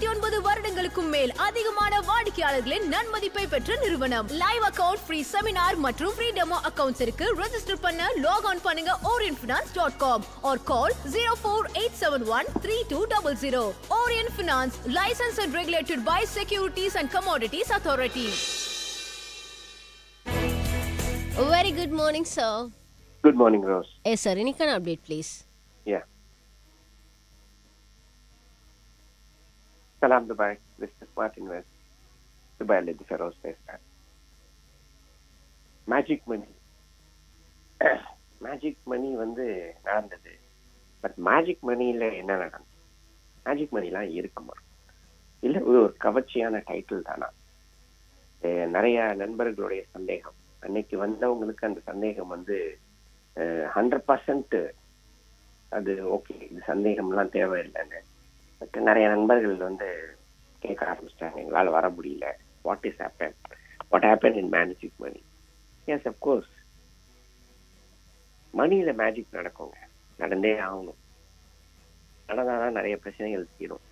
29 வருடங்களுக்கும் மேல் அதிகமான வாடிக்கையாளர்களின் நன்மதிப்பை பெற்ற நிறுவனம். லைவ் அக்கவுண்ட், ஃப்ரீ செமினார் மற்றும் ஃப்ரீ டெமோ அக்கவுண்ட்ஸ் இருக்கு. ரெஜிஸ்டர் பண்ண லாக் ஆன் பண்ணுங்க orientfinance.com or call 048713200. Orient Finance, licensed and regulated by Securities and Commodities Authority. Very good morning, sir. Good morning, Rose. Yes, sir. Any kind of update, please? Yeah. Salam Dubai. This is Smart Invest. Dubai Lady Feroz பேசுறேன். Magic money வந்து நடந்தது. But magic மணியில் என்ன நடந்தது? Magic மணிலாம் இருக்குமா இல்லை ஒரு கவர்ச்சியான டைட்டில் தானா? நிறைய நண்பர்களுடைய சந்தேகம். அன்னைக்கு வந்தவங்களுக்கு அந்த சந்தேகம் வந்து 100% அது ஓகே, இது சந்தேகம்லாம் தேவையில்லைன்னு. பட் நிறைய நண்பர்கள் வந்து கேட்க ஆரம்பிச்சிட்டாங்க, எங்களால் வர முடியல. What happen in magic money? Yes, of course மணியில் மேஜிக் நடக்குங்க, நடந்தே ஆகணும். நடந்தாதான் நிறைய பிரச்சனைகள் தீரும்.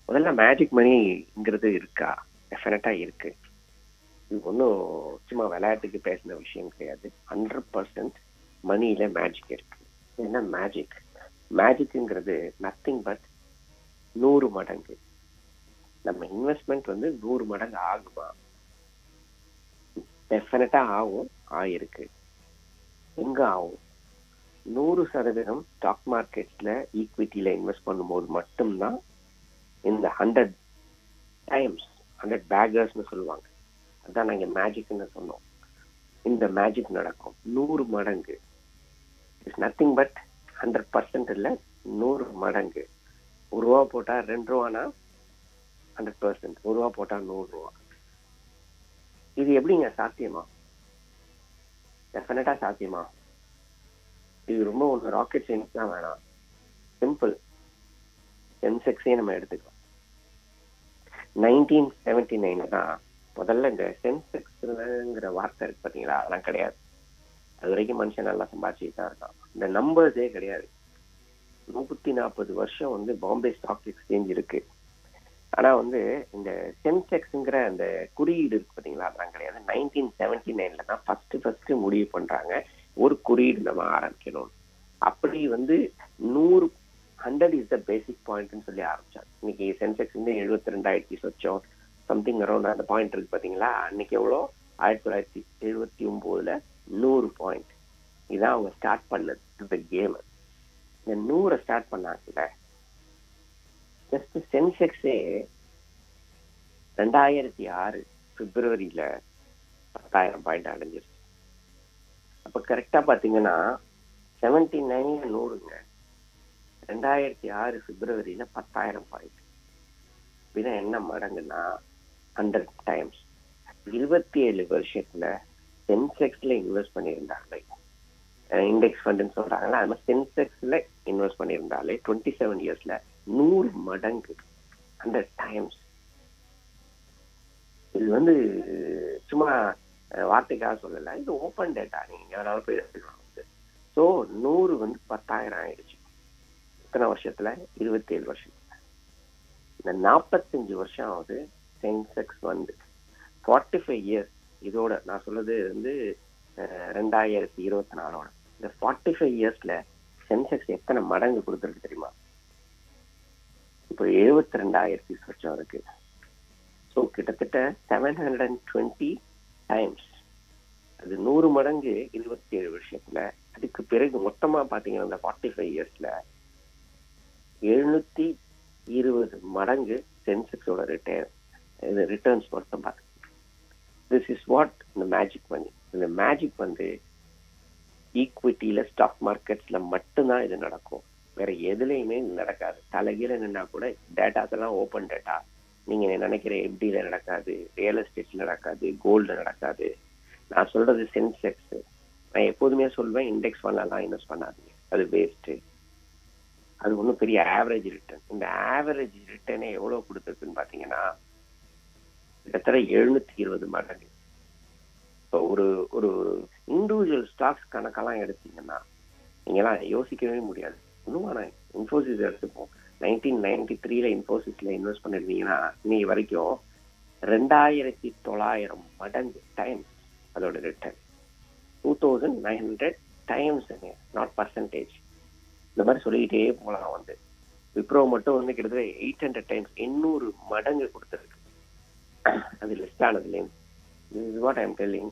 முதல்ல மேஜிக் மணிங்கிறது இருக்கா? டெஃபினட்டா இருக்கு. இது ஒன்றும் சும்மா விளையாட்டுக்கு பேசின விஷயம் கிடையாது. 100% மணியில மேஜிக் இருக்கு. என்ன மேஜிக்? மேஜிக்ங்கிறது நத்திங் பட் 100 மடங்கு. நம்ம இன்வெஸ்ட்மெண்ட் வந்து 100 மடங்கு ஆகுமா? டெஃபினட்டா ஆகும், ஆயிருக்கு. எங்க ஆகும்? 100% ஸ்டாக் மார்க்கெட்ஸ்ல ஈக்விட்டியில இன்வெஸ்ட் பண்ணும்போது மட்டும்தான் இந்த 100 டைம்ஸ் 100 பேகர்ஸ்னு சொல்லுவாங்க. அதான் நாங்க மேஜிக்னு சொன்னோம். இந்த மேஜிக் நடக்கும் 100 மடங்கு. இட்ஸ் நத்திங் பட் 100% இல்லை, 100 மடங்கு. ₹1 போட்டா ₹2 100%, ₹1 போட்டா ₹100. இது எப்படிங்க சாத்தியமா? டெஃபினட்டா சாத்தியமா? இது ரொம்ப ஒன்று ராக்கெட் சயின்ஸ் தான் வேணாம். சிம்பிள். சென்செக்ஸே நம்ம எடுத்துக்கலாம். 1979 தான் முதல்ல இந்த சென்செக்ஸ்ங்கிற வார்த்தை இருக்கு பார்த்தீங்களா, அதெல்லாம் கிடையாது. அது வரைக்கும் மனுஷன் நல்லா சம்பாதிச்சுட்டு தான் இருக்கான். இந்த நம்பர்ஸே கிடையாது. 140 வருஷம் வந்து பாம்பே ஸ்டாக் எக்ஸ்சேஞ்ச் இருக்கு. ஆனா வந்து இந்த சென்செக்ஸ்ங்கிற அந்த குறியீடு இருக்கு பார்த்தீங்களா, அதெல்லாம் கிடையாது. 1979 தான் ஃபர்ஸ்ட் முடிவு பண்றாங்க ஒரு குறியீடு நம்ம ஆரம்பிக்கணும். அப்படி வந்து 100 இஸ் த பேசிக் பாயிண்ட்னு சொல்லி ஆரம்பிச்சாங்க. இன்னைக்கு சென்செக்ஸ் வந்து 72,000 சொச்சம் சம்திங் அரௌண்ட் அந்த பாயிண்ட் இருக்கு பாத்தீங்களா. அன்னைக்கு எவ்வளோ? 1979 100 பாயிண்ட். இதான் அவங்க ஸ்டார்ட் பண்ணது இந்த கேம். இந்த 100 ஸ்டார்ட் பண்ணாங்கல்ல, ஜஸ்ட் சென்செக்ஸே 2006 பிப்ரவரியில 10,000 பாயிண்ட் அடைஞ்சிருச்சு. அப்ப கரெக்டா பாத்தீங்கன்னா 79 100ங்க. 2006 பிப்ரவரியில 10,000 பாயிண்ட். அப்படின்னா என்ன மடங்குன்னா 100 டைம்ஸ். 27 வருஷத்துல சென்செக்ஸ்ல இன்வெஸ்ட் பண்ணியிருந்தாங்களே, இண்டெக்ஸ் ஃபண்டுன்னு சொல்றாங்களா, அது மாதிரி சென்செக்ஸ்ல இன்வெஸ்ட் பண்ணியிருந்தாலே 27 இயர்ஸ்ல 100 மடங்கு, 100 டைம்ஸ். இது வந்து சும்மா வார்த்தைக்காக சொல்லல, இது ஓப்பன் டேட்டா, நீங்க எவ்வளவு போய் எடுத்துக்கலாம். ஸோ 100 வந்து 10,000 ஆயிடுச்சு. இத்தனை வருஷத்துல 27 வருஷத்துல. இந்த 45 வருஷம் ஆகுது சென்செக்ஸ் வந்து. 45 இயர்ஸ். இதோட நான் சொல்றது வந்து 2024. இந்த 45 இயர்ஸ்ல சென்செக்ஸ் எத்தனை மடங்கு கொடுத்துருக்கு தெரியுமா? இப்போ 72,000 வருஷம் இருக்கு. ஸோ கிட்டத்தட்ட 720 டைம்ஸ். அது 100 மடங்கு 27 வருஷத்துல. அதுக்கு பிறகு மொத்தமா பாத்தீங்கன்னா இந்த 45 இயர்ஸ்ல 720 மடங்கு சென்செக்ஸோட ரிட்டர்ன்ஸ் மொத்தம் பார்த்து. திஸ் இஸ் வாட் இந்த மேஜிக் மணி. இந்த மேஜிக் வந்து ஈக்விட்டியில ஸ்டாக் மார்க்கெட்ஸ்ல மட்டும்தான் இது நடக்கும். வேற எதுலையுமே நடக்காது. தலைகீழ நின்னா கூட டேட்டாஸ் எல்லாம் ஓப்பன் டேட்டா. நீங்க நினைக்கிற எஃப்டில நடக்காது, ரியல் எஸ்டேட்ல நடக்காது, கோல்டு நடக்காது. நான் சொல்றது சென்செக்ஸ். நான் எப்போதுமே சொல்வேன், இண்டெக்ஸ் ஃபண்ட்லாம் இன்வெஸ்ட் பண்ணாதீங்க, அது வேஸ்ட். அது ஒன்றும் பெரிய ஆவரேஜ் ரிட்டர்ன். இந்த ஆவரேஜ் ரிட்டர்னே எவ்வளவு கொடுத்துருக்குன்னு பாத்தீங்கன்னா கிட்டத்தட்ட 720 மடங்கு. இப்போ ஒரு ஒரு இண்டிவிஜுவல் ஸ்டாக்ஸ் கணக்கெல்லாம் எடுத்தீங்கன்னா நீங்கெல்லாம் யோசிக்கவே முடியாது. இன்னும் இன்ஃபோசிஸ் எடுத்துப்போம், 1993 இன்ஃபோசிஸ்ல இன்வெஸ்ட் பண்ணிருந்தீங்கன்னா இன்னைக்கு வரைக்கும் 2900 மடங்கு டைம்ஸ் அதோட ரிட்டர்ன். 2900 times, not percentage. இந்த மாதிரி சொல்லிக்கிட்டே போகலாம். வந்து விப்ரோ மட்டும் வந்து கிட்டத்தட்ட 800 டைம்ஸ், 800 மடங்கு கொடுத்துருக்கு. அது லிஸ்ட் ஆனதுலேருந்து. This is what I am telling.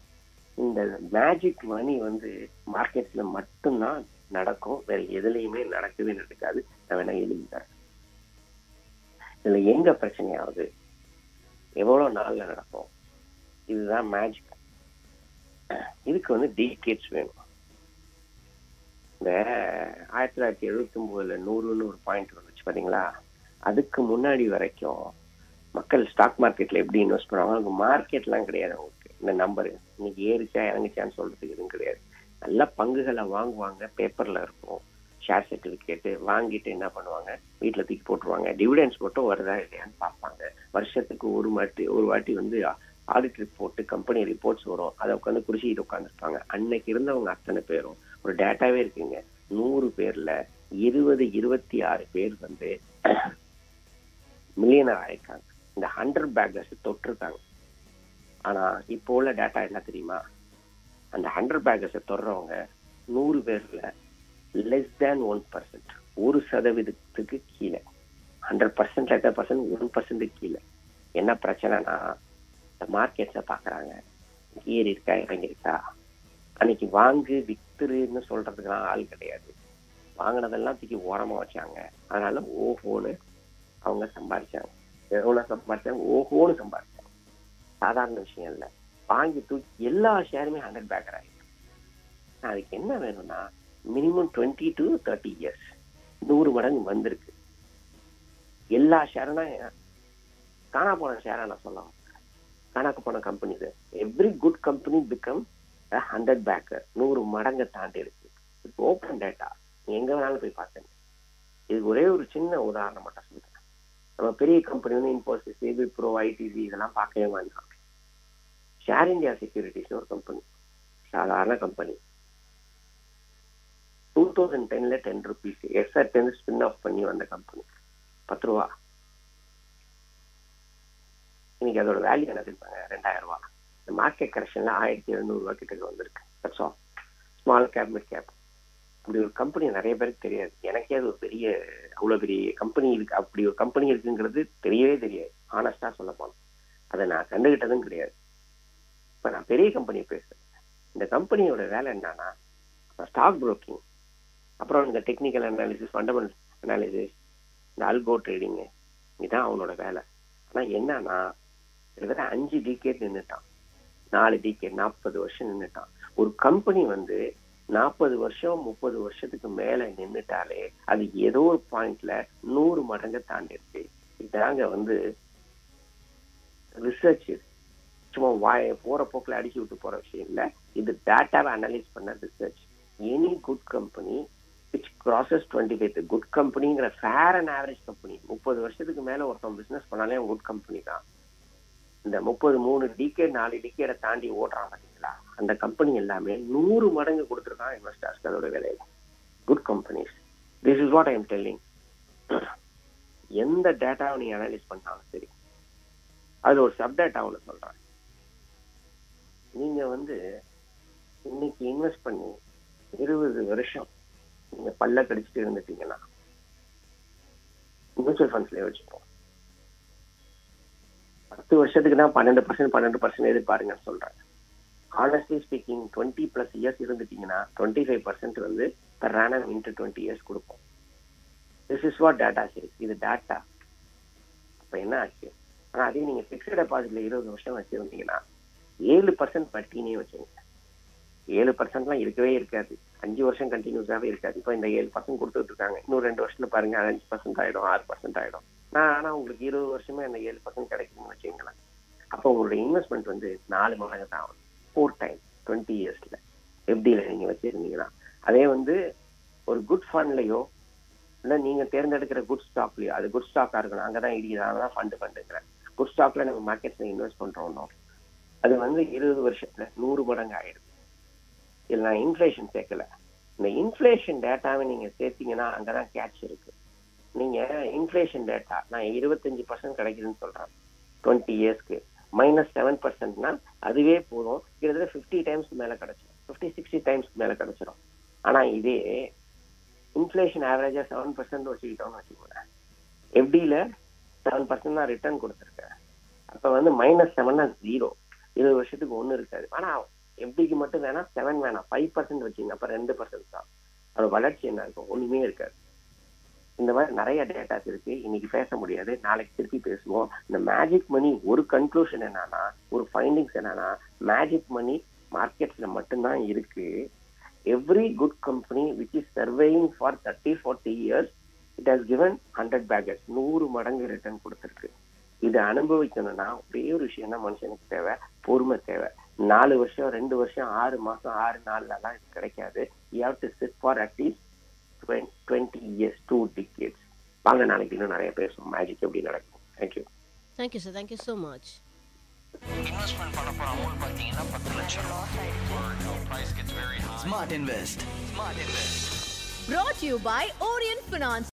இந்த மேஜிக் மணி வந்து மார்க்கெட்ஸ்ல மட்டும்தான் நடக்கும், வேற எதுலையுமே நடக்கவே நடக்காது. நான் வேணா எழுதித்தரேன். இதுல எங்க பிரச்சனையாவது, எவ்வளவு நாள்ல நடக்கும், இதுதான் மேஜிக். இதுக்கு வந்து டீகேட்ஸ் வேணும். இந்த 1979 100 ஒரு பாயிண்ட் வந்துச்சு பாத்தீங்களா, அதுக்கு முன்னாடி வரைக்கும் மக்கள் ஸ்டாக் மார்க்கெட்ல எப்படி இன்வெஸ்ட் பண்ணுவாங்க, அவங்களுக்கு மார்க்கெட்லாம் கிடையாது. அவங்களுக்கு இந்த நம்பர் இன்னைக்கு ஏறிச்சா இறங்குச்சான்னு சொல்றதுக்கு எதுவும் கிடையாது. நல்ல பங்குகளை வாங்குவாங்க, பேப்பர்ல இருக்கும், ஷேர் சர்டிபிகேட் வாங்கிட்டு என்ன பண்ணுவாங்க, வீட்டுல தூக்கி போட்டுருவாங்க. டிவிடெண்ட்ஸ் மட்டும் வருதா இல்லையான்னு பார்ப்பாங்க. வருஷத்துக்கு ஒரு வாட்டி வந்து ஆடிட் ரிப்போர்ட், கம்பெனி ரிப்போர்ட்ஸ் வரும், அதை உட்காந்து குடிச்சிட்டு உட்காந்துருப்பாங்க. அன்னைக்கு இருந்தவங்க அத்தனை பேரும் ஒரு டேட்டாவே இருக்குங்க, 100 பேர்ல 26 பேர் வந்து மில்லியனர் ஆயிருக்காங்க. இந்த 100 பேக்கர்ஸ் தொட்டிருக்காங்க. ஆனா இப்போ உள்ள டேட்டா என்ன தெரியுமா, அந்த 100 பேக்கர்ஸை தொடுறவங்க 100 பேர்ல லெஸ் தேன் 1%, 1% கீழே. 100% 1% கீழே. என்ன பிரச்சனைனா, இந்த மார்க்கெட்ஸை பாக்குறாங்க, ஏறி இருக்கா இறங்கிருக்கா, அன்னைக்கு வாங்கு வித்துருன்னு சொல்றதுக்குலாம் ஆள் கிடையாது. வாங்கினதெல்லாம் தூக்கி ஓரமா வச்சாங்க. அதனால ஓஹோன்னு அவங்க சம்பாதிச்சாங்க. எவ்வளவு சம்பாதிச்சாங்க, ஓஹோன்னு சம்பாதிச்சாங்க. சாதாரண விஷயம் இல்லை. வாங்கி தூக்கி எல்லா ஷேருமே 100 பேக்கர் ஆயிருக்கு. அதுக்கு என்ன வேணும்னா மினிமம் 20 to 30 இயர்ஸ், 100 மடங்கு வந்திருக்கு. எல்லா ஷேருனா காணா போன ஷேரா நான் சொல்லலாம், காணாக்கு போன company. Every good company become 100 Baker, 100 மடங்கை தாண்டி இருக்கு. ஓப்பன் டேட்டா, எங்க வேணாலும் போய் பார்த்தேன். இதுக்கு ஒரே ஒரு சின்ன உதாரணம் மட்டும் சொல்றேன். நம்ம பெரிய கம்பெனி வந்து இன்ஃபோசிஸ், விப்ரோ, ஐடிசி இதெல்லாம் பார்க்கவே வேண்டாம். ஷேர் இந்தியா செக்யூரிட்டிஸ் ஒரு கம்பெனி, சாதாரண கம்பெனி. 2010 10 rupees எஸ்ஆர்டென் ஸ்பின் ஆஃப் பண்ணி வந்த கம்பெனி, 10 ரூபா. இன்னைக்கு அதோட வேல்யூ என்ன தெரியுமாங்க, 2000 ரூபா. இந்த மார்க்கெட் கரெக்ஷன்ல 1700 ரூபா கிட்ட வந்திருக்கு. Small cap, mid cap. அப்படி ஒரு கம்பெனி நிறைய பேருக்கு தெரியாது. எனக்கே அது ஒரு பெரிய, அவ்வளவு பெரிய கம்பெனி இருக்கு, அப்படி ஒரு கம்பெனி இருக்குங்கிறது தெரியவே தெரியாது. ஆனஸ்டா சொல்ல போனோம், அதை நான் கண்டுகிட்டதும் கிடையாது. இப்ப நான் பெரிய கம்பெனியை பேசுறேன். இந்த கம்பெனியோட வேலை என்னன்னா, ஸ்டாக் புரோக்கிங், அப்புறம் இந்த டெக்னிக்கல் அனாலிசிஸ், ஃபண்டமெண்டல் அனாலிசிஸ், இந்த அல்கோ ட்ரேடிங், இதுதான் அவனோட வேலை. ஆனா என்னன்னா, கிட்டத்தட்ட 5 டிகேட் நின்றுட்டான், 4 டிகேட், 40 வருஷம் நின்றுட்டான். ஒரு கம்பெனி வந்து 40 வருஷம் 30 வருஷத்துக்கு மேல நின்றுட்டாலே அது ஏதோ ஒரு பாயிண்ட்ல 100 மடங்கு தாண்டிருக்கு. இதாங்க வந்து ரிசர்ச். சும்மா போற போக்குல அடிச்சு விட்டு போற விஷயம் இல்ல, இது டேட்டாவை அனலைஸ் பண்ண research. Any good company which crosses 25, good கம்பெனிங்கிற ஃபேர் அண்ட் ஆவரேஜ் கம்பெனி, 30 வருஷத்துக்கு மேல ஒருத்தன் பிசினஸ் பண்ணாலே குட் கம்பெனி தான். இந்த 33 டிகேட் 4 டிகேட தாண்டி ஓடுறான் பாத்தீங்களா, அந்த கம்பெனி எல்லாமே 100 மடங்கு கொடுத்துருக்கான் இன்வெஸ்டர்ஸ்க்கு அதோட விலையில. Good companies. This is what I am telling. எந்த டேட்டாவை நீங்க அனலைஸ் பண்ணாலும் சரி, அது ஒரு சப் டேட்டா ஒன்று சொல்றேன். நீங்க வந்து இன்னைக்கு இன்வெஸ்ட் பண்ணி 20 வருஷம் நீங்க பல்ல கடிச்சிட்டு இருந்துட்டீங்கன்னா, மியூச்சுவல் ஃபண்ட்ஸ்லயே வச்சுப்போம், 10 வருஷத்துக்கு தான் 12% எதிர்பாருங்கன்னு சொல்றேன். ஆனஸ்ட்லி ஸ்பீக்கிங் 20+ இயர்ஸ் இருந்துட்டீங்கன்னா 25% வந்து per annum into 20 years கொடுப்போம். This is what data says. இது டேட்டா. அப்ப என்ன ஆச்சு, ஆனா அதே நீங்க பிக்ஸ்ட் டெபாசிட்ல 20 வருஷம் வச்சிருந்தீங்கன்னா 7% வட்டினே வச்சுங்க. 7%லாம் இருக்கவே இருக்காது, 5 வருஷம் கண்டினியூஸாவே இருக்காது. இப்போ இந்த 7% கொடுத்துட்டு இருக்காங்க, இன்னும் 2 வருஷத்துல பாருங்க 5% ஆயிடும், 6% ஆயிடும். ஆனா உங்களுக்கு 20 வருஷமே அந்த 7% கிடைக்கும்னு வச்சுங்களேன். அப்போ உங்களுடைய இன்வெஸ்ட்மெண்ட் வந்து 4 மடங்கு தான் ஆகும், 4 times 20 இயர்ஸ்ல எப்படில நீங்க வச்சிருந்தீங்கன்னா. அதே வந்து ஒரு குட் ஃபண்ட்லயோ இல்லை நீங்க தேர்ந்தெடுக்கிற குட் ஸ்டாக்லயோ, அது குட் ஸ்டாக்கா இருக்கணும், அங்கதான் இடிதான் ஃபண்டுங்கிறேன். குட் ஸ்டாக்ல நம்ம மார்க்கெட்ஸ்ல இன்வெஸ்ட் பண்றோம், அது வந்து 20 வருஷத்துல 100 மடங்கு ஆயிடுது. இதுல நான் இன்ஃபிளேஷன் சேர்க்கல. இந்த இன்ஃபிளேஷன் டேட்டாவை நீங்க சேர்த்தீங்கன்னா அங்கதான் கேட்ச் இருக்கு. நீங்க இன்ஃபிளேஷன் டேட்டா நான் 25% கிடைக்குதுன்னு சொல்றேன் 20 இயர்ஸ்க்கு -7%னா அதுவே போதும், கிட்டத்தட்ட 50 டைம்ஸ் மேல கிடைச்சிடும், 50-60 டைம்ஸ் மேல கிடைச்சிடும். ஆனா இதே இன்ஃபிளேஷன் ஆவரேஜா 7% வச்சுக்கிட்டோம்னு வச்சுக்கோங்க, எஃப்டில 7% தான் ரிட்டர்ன் கொடுத்துருக்கேன். அப்ப வந்து -7னா 0, 20 வருஷத்துக்கு ஒண்ணு இருக்காது. ஆனா எஃப்டிக்கு மட்டும் வேணாம் 7 வேணாம் 5% வச்சுங்க, அப்ப 2% தான். அதோட வளர்ச்சி என்ன இருக்கும்? ஒண்ணுமே இருக்காது. இந்த மாதிரி நிறைய டேட்டாஸ் இருக்கு, இன்னைக்கு பேச முடியாது, நாளைக்கு திருப்பி பேசுவோம். இந்த மேஜிக் மணி ஒரு கன்க்ளூஷன் என்னன்னா, ஒரு ஃபைண்டிங்ஸ் என்னன்னா, மேஜிக் மணி மார்க்கெட்ஸ்ல மட்டும்தான் இருக்கு. Every good company which is surveying for 30-40 years it has given 100 baggers, 100 மடங்கு ரிட்டர்ன் கொடுத்துருக்கு. இதை அனுபவிக்கணும்னா ஒரே ஒரு விஷயம் தான் மனுஷனுக்கு தேவை, பொறுமை தேவை. 4 வருஷம் 2 வருஷம் 6 மாசம் 6 நாள்லாம் இது கிடைக்காது. You have to sit for at least 20 years, 2 decades. வாங்க நாளைக்கு இன்னும் நிறைய பேசுவோம் மேஜிக் எப்படி நடக்கும். Thank you. Thank you sir, thank you so much. Investment பண்ண போற அமௌண்ட் பார்த்தீங்கன்னா 10 லட்சம். Smart Invest. Brought to you by Orient Finance.